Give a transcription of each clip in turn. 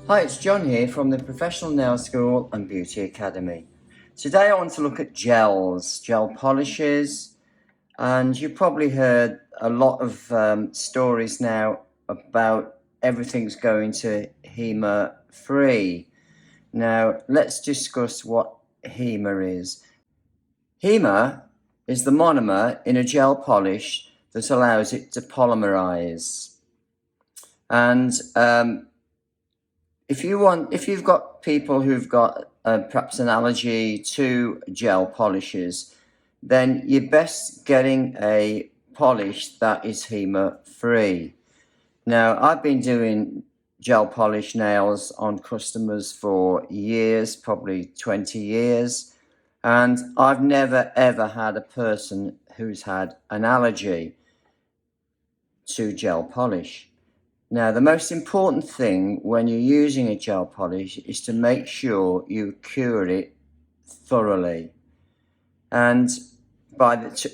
Hi, it's John here from the Professional Nail School and Beauty Academy. Today I want to look at gel polishes, and you've probably heard a lot of stories now about everything's going to HEMA free. Now let's discuss what HEMA is. HEMA is the monomer in a gel polish that allows it to polymerize. And if you've got people who've got perhaps an allergy to gel polishes, then you're best getting a polish that is HEMA free. Now, I've been doing gel polish nails on customers for years, probably 20 years, and I've never ever had a person who's had an allergy to gel polish. Now, the most important thing when you're using a gel polish is to make sure you cure it thoroughly, and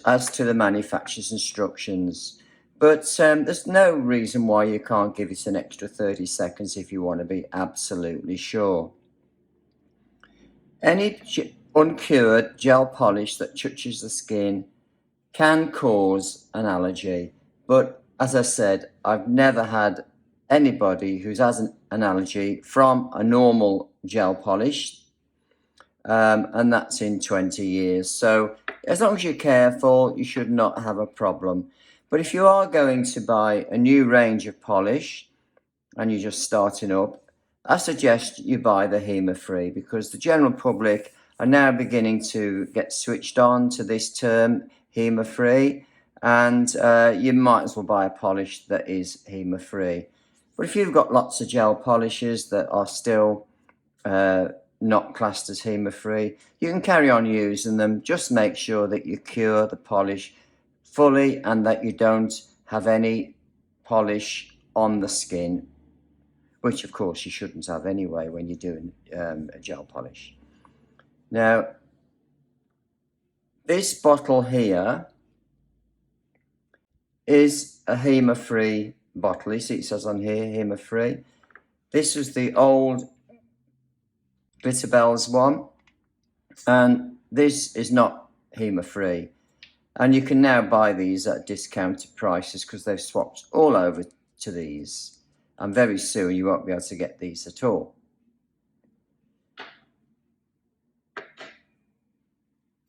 as to the manufacturer's instructions. But there's no reason why you can't give it an extra 30 seconds if you want to be absolutely sure. Any uncured gel polish that touches the skin can cause an allergy, but as I said, I've never had anybody who has an allergy from a normal gel polish, and that's in 20 years. So as long as you're careful, you should not have a problem. But if you are going to buy a new range of polish and you're just starting up, I suggest you buy the HEMA free, because the general public are now beginning to get switched on to this term HEMA free, and you might as well buy a polish that is HEMA free. But if you've got lots of gel polishes that are still not classed as HEMA free, you can carry on using them. Just make sure that you cure the polish fully and that you don't have any polish on the skin, which of course you shouldn't have anyway when you're doing a gel polish. Now, this bottle here is a HEMA free bottle. You see it says on here HEMA free. This was the old Glitter Bells one, and this is not HEMA free, and you can now buy these at discounted prices because they've swapped all over to these, and very soon you won't be able to get these at all.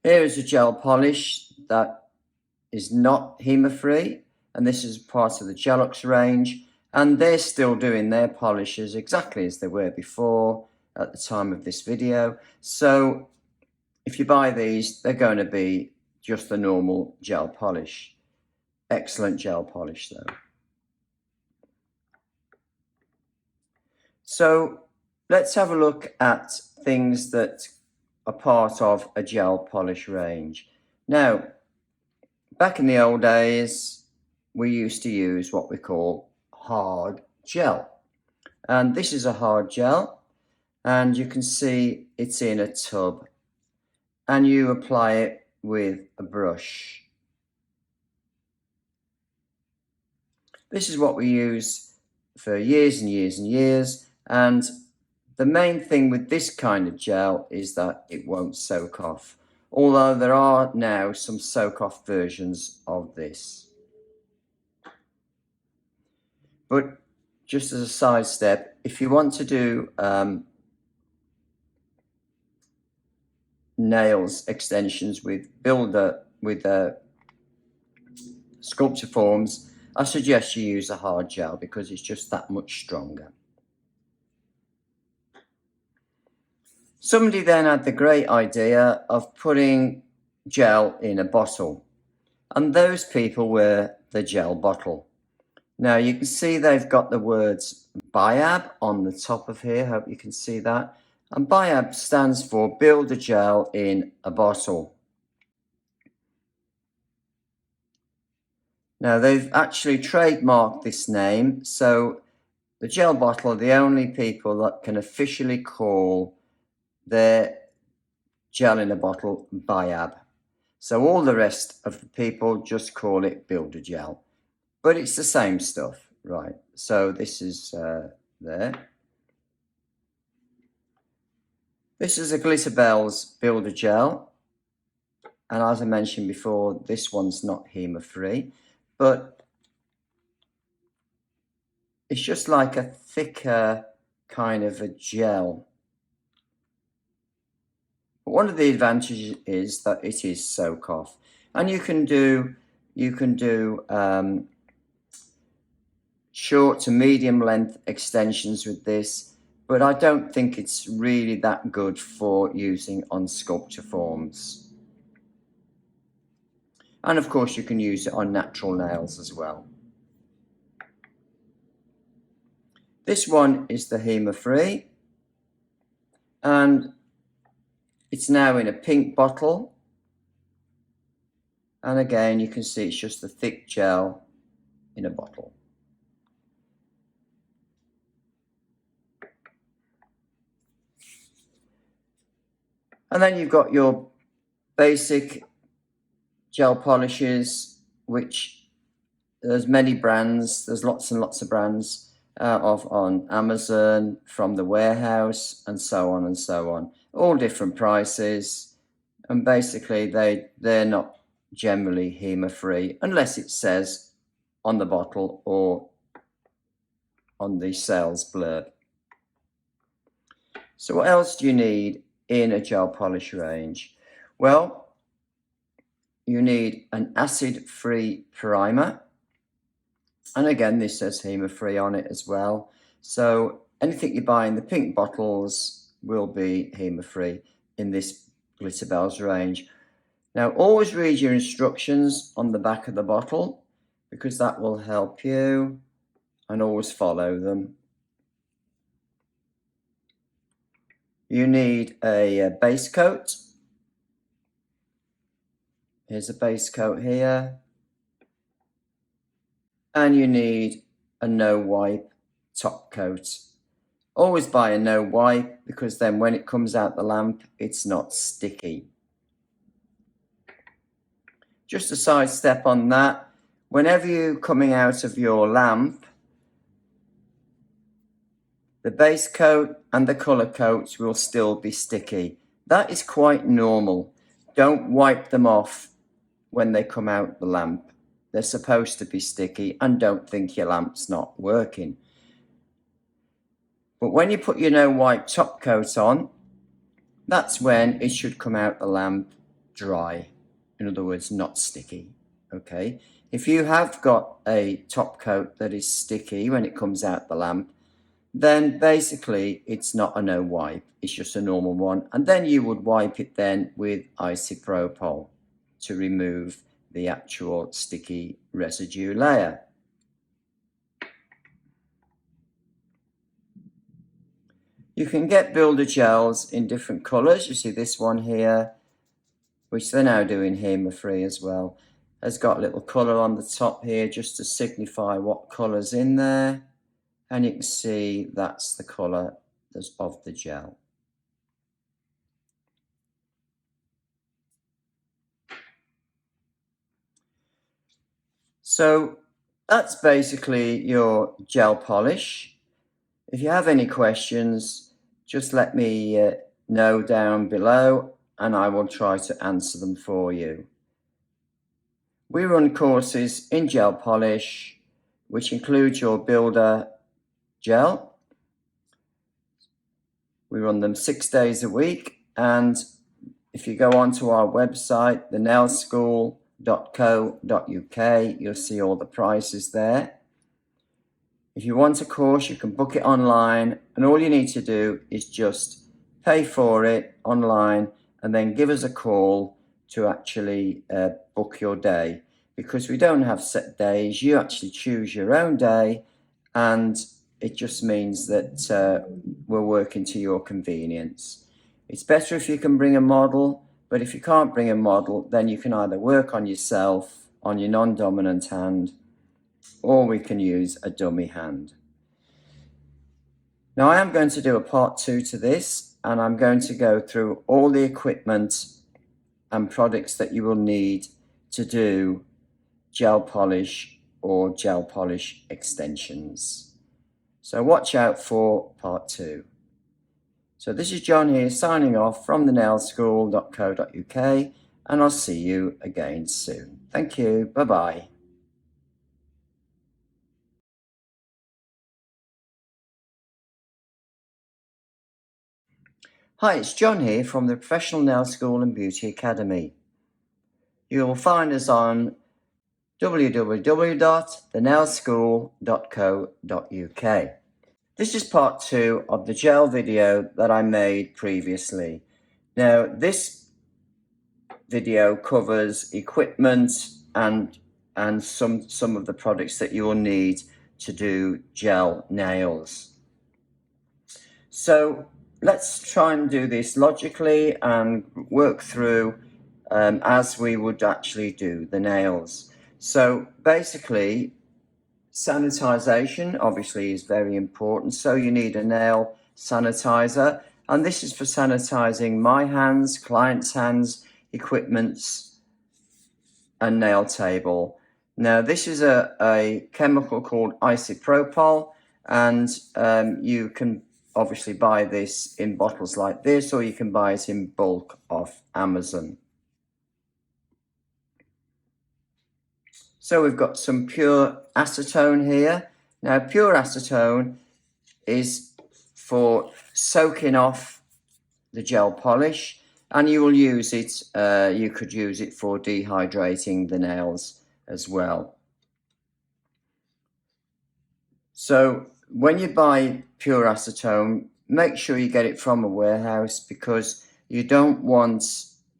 Here is a gel polish that is not HEMA free, and this is part of the Gelux range, and they're still doing their polishes exactly as they were before at the time of this video. So if you buy these, they're going to be just the normal gel polish. Excellent gel polish though. So let's have a look at things that are part of a gel polish range. Now, back in the old days, we used to use what we call hard gel. And this is a hard gel, and you can see it's in a tub, and you apply it with a brush. This is what we use for years and years and years, and the main thing with this kind of gel is that it won't soak off, although there are now some soak off versions of this. But just as a side step, if you want to do nails extensions with sculpture forms, I suggest you use a hard gel because it's just that much stronger. Somebody then had the great idea of putting gel in a bottle, and those people were the Gel Bottle. Now you can see they've got the words BIAB on the top of here. Hope you can see that. And BIAB stands for Build a Gel in a Bottle. Now they've actually trademarked this name, so the Gel Bottle are the only people that can officially call their gel in a bottle BIAB. So all the rest of the people just call it Build a Gel. But it's the same stuff, right? So this is there. This is a Glitterbels Builder Gel, and as I mentioned before, this one's not HEMA free, but it's just like a thicker kind of a gel. But one of the advantages is that it is soak off, and you can do short to medium length extensions with this, but I don't think it's really that good for using on sculpture forms. And of course you can use it on natural nails as well. This one is the HEMA free, and it's now in a pink bottle, and again you can see it's just a thick gel in a bottle. And then you've got your basic gel polishes, which there's many brands, there's lots and lots of brands on Amazon, from the warehouse, and so on and so on, all different prices, and basically they're not generally HEMA free unless it says on the bottle or on the sales blurb. So what else do you need in a gel polish range? Well, you need an acid-free primer, and again this says HEMA free on it as well, so anything you buy in the pink bottles will be HEMA free in this Glitterbels range. Now always read your instructions on the back of the bottle, because that will help you, and always follow them. You need a base coat. Here's a base coat here. And you need a no wipe top coat. Always buy a no wipe, because then when it comes out the lamp, it's not sticky. Just a side step on that, whenever you're coming out of your lamp, the base coat and the colour coats will still be sticky. That is quite normal. Don't wipe them off when they come out the lamp. They're supposed to be sticky, and don't think your lamp's not working. But when you put your no wipe top coat on, that's when it should come out the lamp dry. In other words, not sticky. Okay. If you have got a top coat that is sticky when it comes out the lamp, then basically it's not a no wipe, it's just a normal one, and then you would wipe it then with isopropyl to remove the actual sticky residue layer. You can get builder gels in different colours. You see this one here, which they're now doing HEMA free as well, has got a little colour on the top here just to signify what colour's in there. And you can see that's the colour of the gel. So that's basically your gel polish. If you have any questions, just let me know down below, and I will try to answer them for you. We run courses in gel polish, which includes your builder gel. We run them 6 days a week, and if you go onto our website, thenailschool.co.uk, you'll see all the prices there. If you want a course, you can book it online, and all you need to do is just pay for it online and then give us a call to actually book your day, because we don't have set days. You actually choose your own day, and it just means that we're working to your convenience. It's better if you can bring a model, but if you can't bring a model, then you can either work on yourself on your non-dominant hand, or we can use a dummy hand. Now I am going to do a part 2 to this, and I'm going to go through all the equipment and products that you will need to do gel polish or gel polish extensions. So watch out for part 2. So this is John here signing off from thenailschool.co.uk, and I'll see you again soon. Thank you. Bye-bye. Hi, it's John here from the Professional Nail School and Beauty Academy. You'll find us on www.thenailschool.co.uk. This is part 2 of the gel video that I made previously. Now, this video covers equipment and some of the products that you will need to do gel nails. So let's try and do this logically and work through as we would actually do the nails. So basically, sanitization obviously is very important. So you need a nail sanitizer, and this is for sanitizing my hands, clients' hands, equipments, and nail table. Now this is a chemical called isopropyl, and you can obviously buy this in bottles like this, or you can buy it in bulk off Amazon. So we've got some pure acetone here. Now pure acetone is for soaking off the gel polish, and you will use it, you could use it for dehydrating the nails as well. So when you buy pure acetone, make sure you get it from a warehouse, because you don't want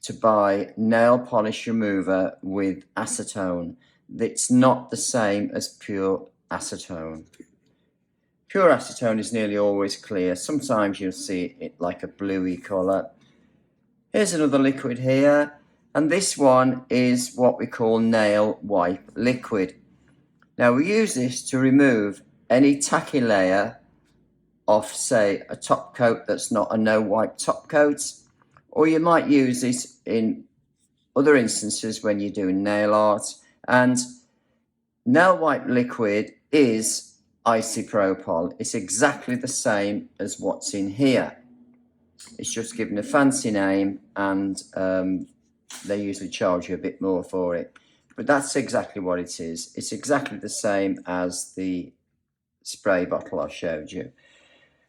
to buy nail polish remover with acetone. It's not the same as pure acetone. Pure acetone is nearly always clear. Sometimes you'll see it like a bluey colour. Here's another liquid here, and this one is what we call nail wipe liquid. Now we use this to remove any tacky layer off, say, a top coat that's not a no wipe top coat, or you might use it in other instances when you're doing nail art. And nail wipe liquid is isopropyl. It's exactly the same as what's in here. It's just given a fancy name, and they usually charge you a bit more for it. But that's exactly what it is. It's exactly the same as the spray bottle I showed you.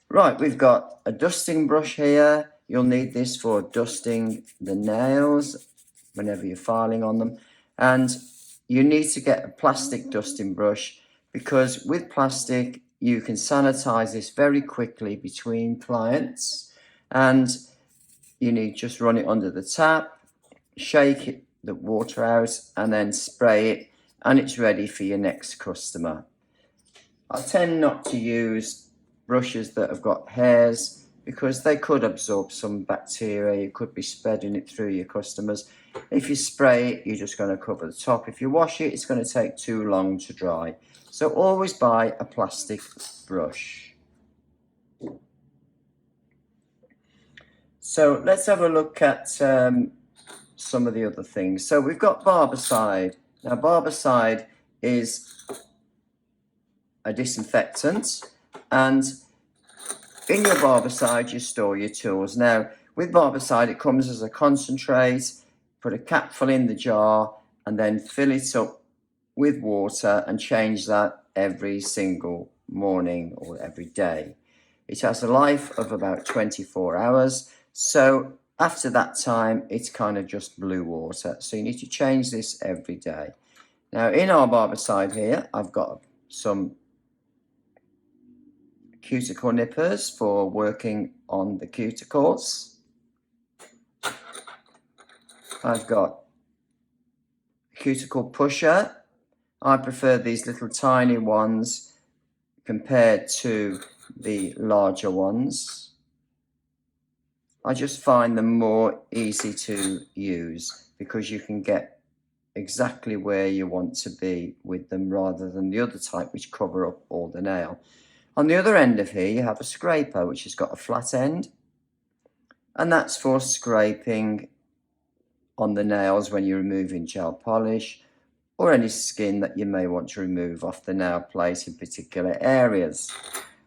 Right, we've got a dusting brush here. You'll need this for dusting the nails whenever you're filing on them. And you need to get a plastic dusting brush, because with plastic you can sanitize this very quickly between clients, and you need just run it under the tap, shake it, the water out, and then spray it, and it's ready for your next customer. I tend not to use brushes that have got hairs, because they could absorb some bacteria. You could be spreading it through your customers. If you spray it, you're just going to cover the top. If you wash it, it's going to take too long to dry. So always buy a plastic brush. So let's have a look at some of the other things. So we've got barbicide. Now barbicide is a disinfectant, and in your barbicide you store your tools. Now with barbicide it comes as a concentrate. Put a capful in the jar and then fill it up with water and change that every single morning or every day. It has a life of about 24 hours. So after that time, it's kind of just blue water. So you need to change this every day. Now in our barbicide here, I've got some cuticle nippers for working on the cuticles. I've got a cuticle pusher. I prefer these little tiny ones compared to the larger ones. I just find them more easy to use, because you can get exactly where you want to be with them, rather than the other type which cover up all the nail. On the other end of here you have a scraper which has got a flat end, and that's for scraping on the nails when you're removing gel polish or any skin that you may want to remove off the nail plate in particular areas.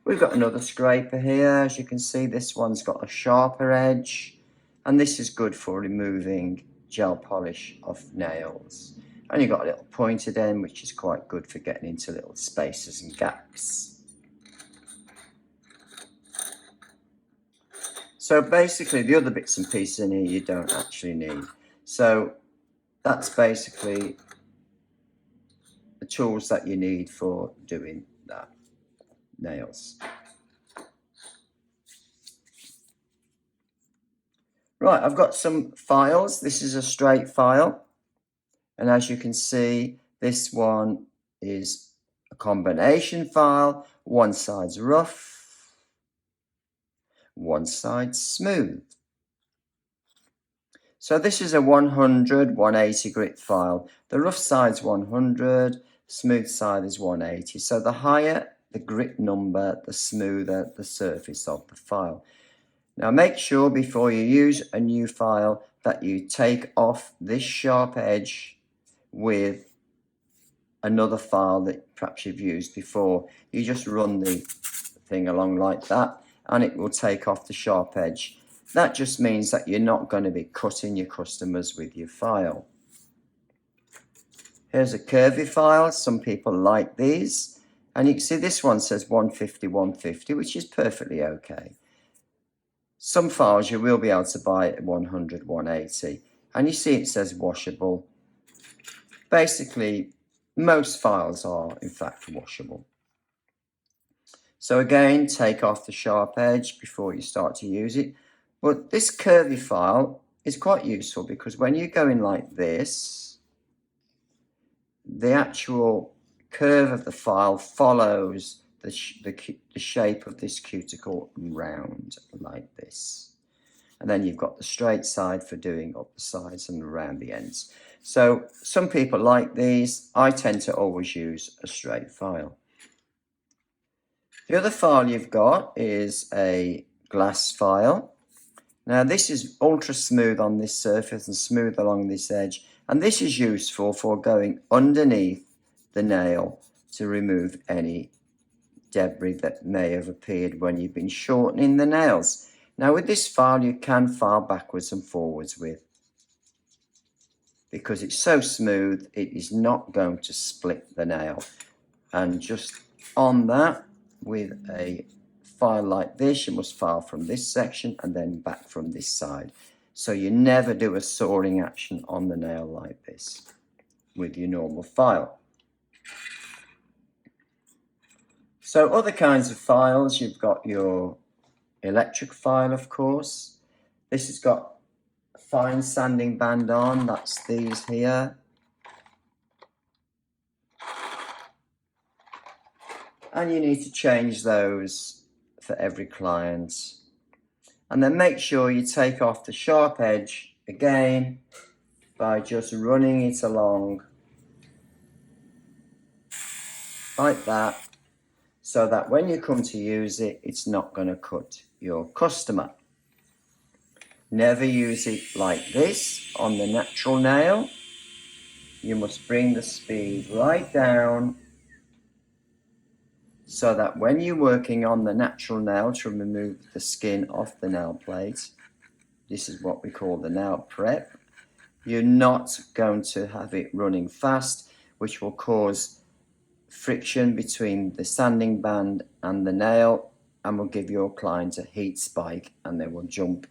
We've got another scraper here. As you can see, this one's got a sharper edge, and this is good for removing gel polish off nails. And you've got a little pointed end, which is quite good for getting into little spaces and gaps. So basically, the other bits and pieces in here you don't actually need. So that's basically the tools that you need for doing that nails. Right, I've got some files. This is a straight file, and as you can see, this one is a combination file. One side's rough, one side's smooth. So this is a 100, 180 grit file. The rough side's 100, smooth side is 180. So the higher the grit number, the smoother the surface of the file. Now make sure before you use a new file that you take off this sharp edge with another file that perhaps you've used before. You just run the thing along like that and it will take off the sharp edge. That just means that you're not going to be cutting your customers with your file. Here's a curvy file. Some people like these. And you can see this one says 150, 150, which is perfectly okay. Some files you will be able to buy at 100, 180. And you see it says washable. Basically, most files are in fact washable. So again, take off the sharp edge before you start to use it. But this curvy file is quite useful because when you go in like this, the actual curve of the file follows the shape of this cuticle round like this. And then you've got the straight side for doing up the sides and around the ends. So some people like these. I tend to always use a straight file. The other file you've got is a glass file. Now this is ultra smooth on this surface and smooth along this edge. And this is useful for going underneath the nail to remove any debris that may have appeared when you've been shortening the nails. Now with this file you can file backwards and forwards with, because it's so smooth it is not going to split the nail. And just on that, with a file like this, you must file from this section and then back from this side. So you never do a sawing action on the nail like this with your normal file. So other kinds of files, you've got your electric file, of course. This has got a fine sanding band on, that's these here. And you need to change those for every client. And then make sure you take off the sharp edge again by just running it along like that, so that when you come to use it, it's not going to cut your customer. Never use it like this on the natural nail. You must bring the speed right down so that when you're working on the natural nail to remove the skin off the nail plate, this is what we call the nail prep, you're not going to have it running fast, which will cause friction between the sanding band and the nail and will give your client a heat spike and they will jump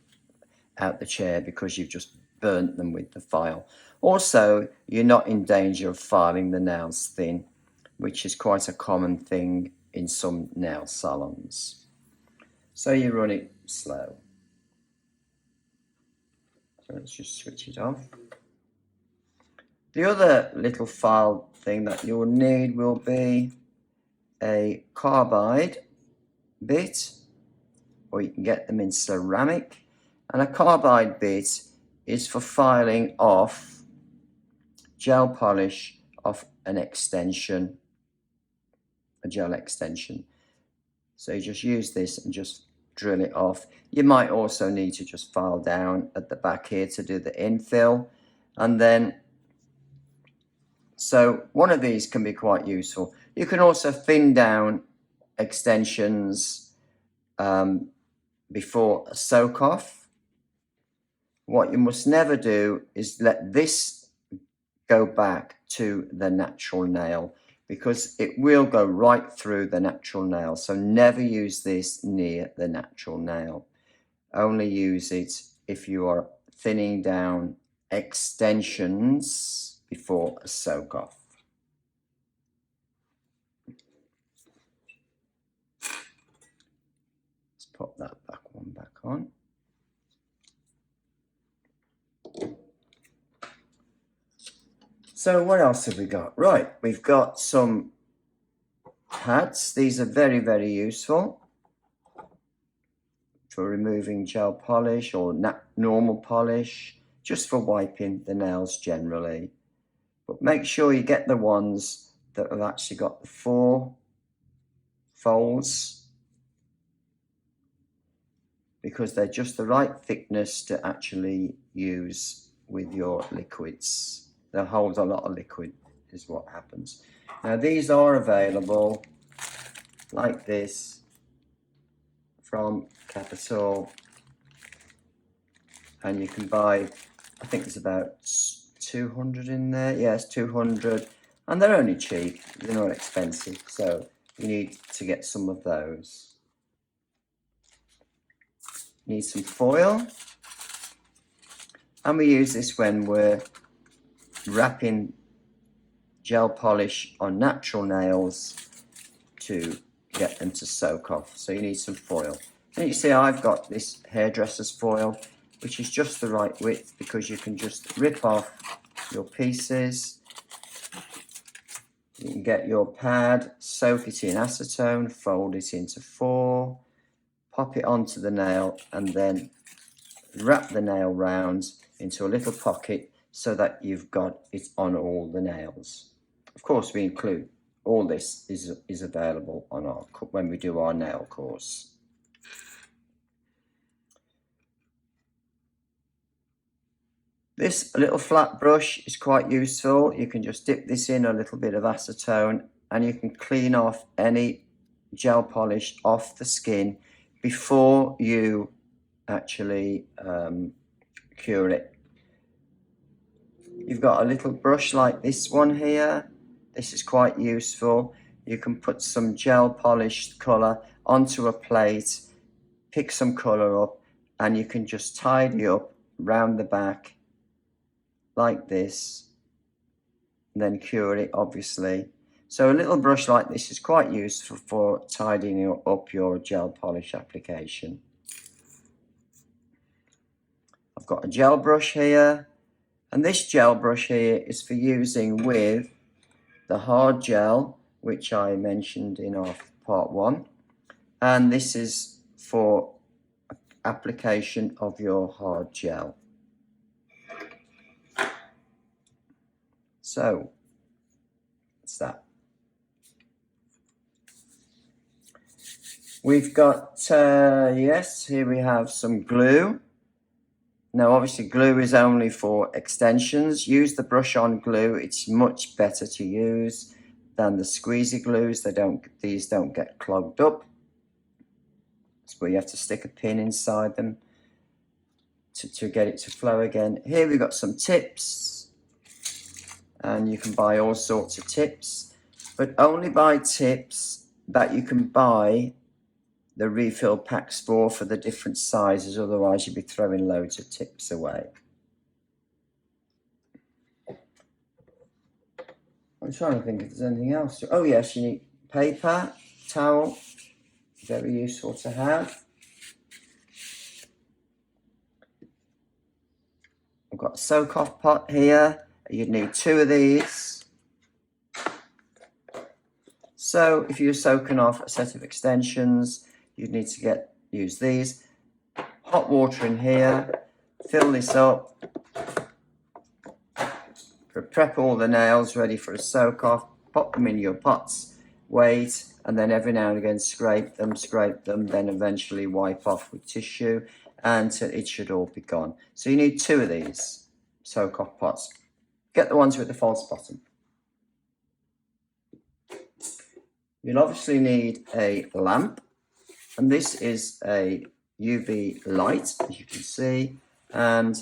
out the chair because you've just burnt them with the file. Also, you're not in danger of filing the nails thin, which is quite a common thing in some nail salons. So you run it slow. So let's just switch it off. The other little file thing that you'll need will be a carbide bit, or you can get them in ceramic. And a carbide bit is for filing off gel polish off an extension, a gel extension. So you just use this and just drill it off. You might also need to just file down at the back here to do the infill. And then, so one of these can be quite useful. You can also thin down extensions before a soak off. What you must never do is let this go back to the natural nail, because it will go right through the natural nail. So never use this near the natural nail. Only use it if you are thinning down extensions before a soak off. Let's pop that one back on. So what else have we got? Right, we've got some pads. These are very, very useful for removing gel polish or normal polish, just for wiping the nails generally. But make sure you get the ones that have actually got the 4 folds, because they're just the right thickness to actually use with your liquids. They'll hold a lot of liquid is what happens. Now these are available like this from Capital, and you can buy, I think there's about 200 in there. Yes, 200, and they're only cheap, they're not expensive, so you need to get some of those. You need some foil, and we use this when we're wrapping gel polish on natural nails to get them to soak off. So you need some foil. And you see I've got this hairdresser's foil, which is just the right width, because you can just rip off your pieces. You can get your pad, soak it in acetone, fold it into 4, pop it onto the nail, and then wrap the nail round into a little pocket so that you've got it on all the nails. Of course, we include all this is available on our when we do our nail course. This little flat brush is quite useful. You can just dip this in a little bit of acetone, and you can clean off any gel polish off the skin before you actually cure it. You've got a little brush like this one here. This is quite useful. You can put some gel polished colour onto a plate, pick some colour up, and you can just tidy up round the back like this, and then cure it, obviously. So a little brush like this is quite useful for tidying up your gel polish application. I've got a gel brush here, and this gel brush here is for using with the hard gel, which I mentioned in our part 1, and this is for application of your hard gel. So that's that. We've got yes, here we have some glue. Now obviously glue is only for extensions. Use the brush on glue. It's much better to use than the squeezy glues. These don't get clogged up. That's where you have to stick a pin inside them to get it to flow again. Here we've got some tips, and you can buy all sorts of tips, but only buy tips that you can buy the refill packs for the different sizes, otherwise you'd be throwing loads of tips away. I'm trying to think if there's anything else. Oh yes, you need paper, towel, very useful to have. I've got a soak off pot here. You'd need 2 of these. So if you're soaking off a set of extensions, you'd need to use these. Hot water in here, fill this up, prep all the nails ready for a soak off, pop them in your pots, wait, and then every now and again scrape them, then eventually wipe off with tissue, and it should all be gone. So you need 2 of these soak off pots. Get the ones with the false bottom. You'll obviously need a lamp, and this is a UV light, as you can see, and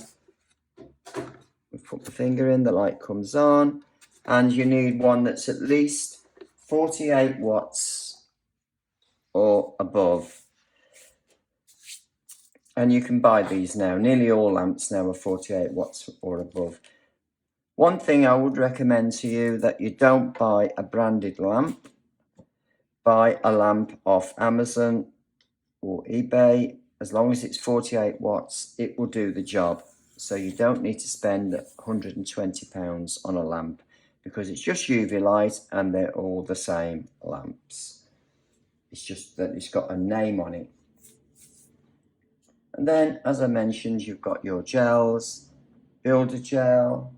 we put the finger in, the light comes on, and you need one that's at least 48 watts or above. And you can buy these now. Nearly all lamps now are 48 watts or above. One thing I would recommend to you, that you don't buy a branded lamp. Buy a lamp off Amazon or eBay. As long as it's 48 watts, it will do the job. So you don't need to spend £120 on a lamp, because it's just UV light and they're all the same lamps. It's just that it's got a name on it. And then, as I mentioned, you've got your gels, builder gel,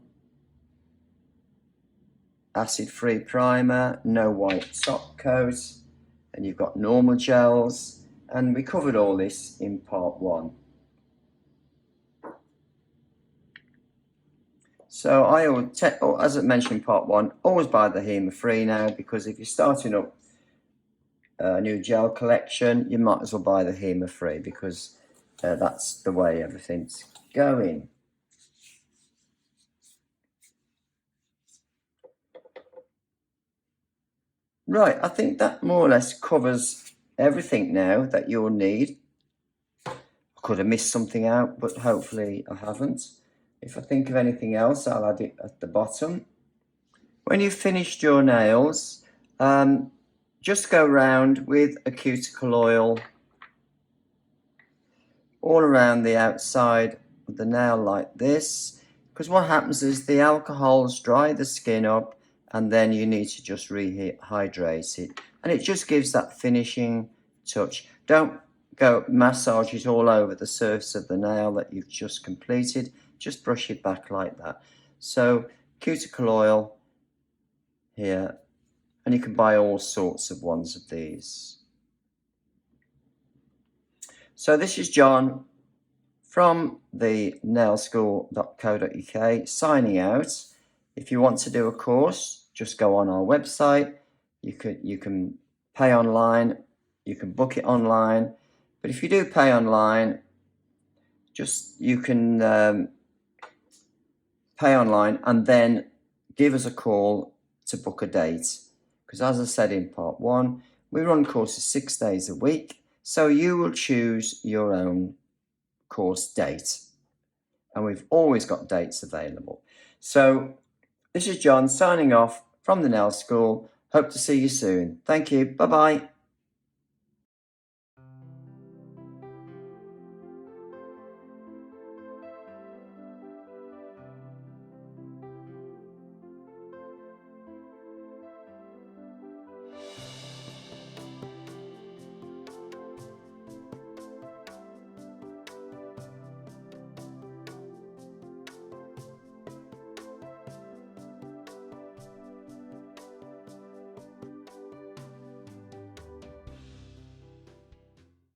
acid-free primer, no white top coat, and you've got normal gels, and we covered all this in part 1. So I would, as I mentioned in part 1, always buy the HEMA-free now, because if you're starting up a new gel collection, you might as well buy the HEMA-free, because that's the way everything's going. Right, I think that more or less covers everything now that you'll need. I could have missed something out, but hopefully I haven't. If I think of anything else, I'll add it at the bottom. When you've finished your nails, just go round with a cuticle oil all around the outside of the nail like this, because what happens is the alcohols dry the skin up, and then you need to just rehydrate it, and it just gives that finishing touch. Don't go massage it all over the surface of the nail that you've just completed. Just brush it back like that. So cuticle oil here, and you can buy all sorts of ones of these. So this is John from the nailschool.co.uk signing out. If you want to do a course, just go on our website. You can pay online, you can book it online. But if you do pay online, you can pay online and then give us a call to book a date. Because as I said in part 1, we run courses 6 days a week. So you will choose your own course date, and we've always got dates available. So this is John signing off from the Nail School. Hope to see you soon. Thank you. Bye-bye.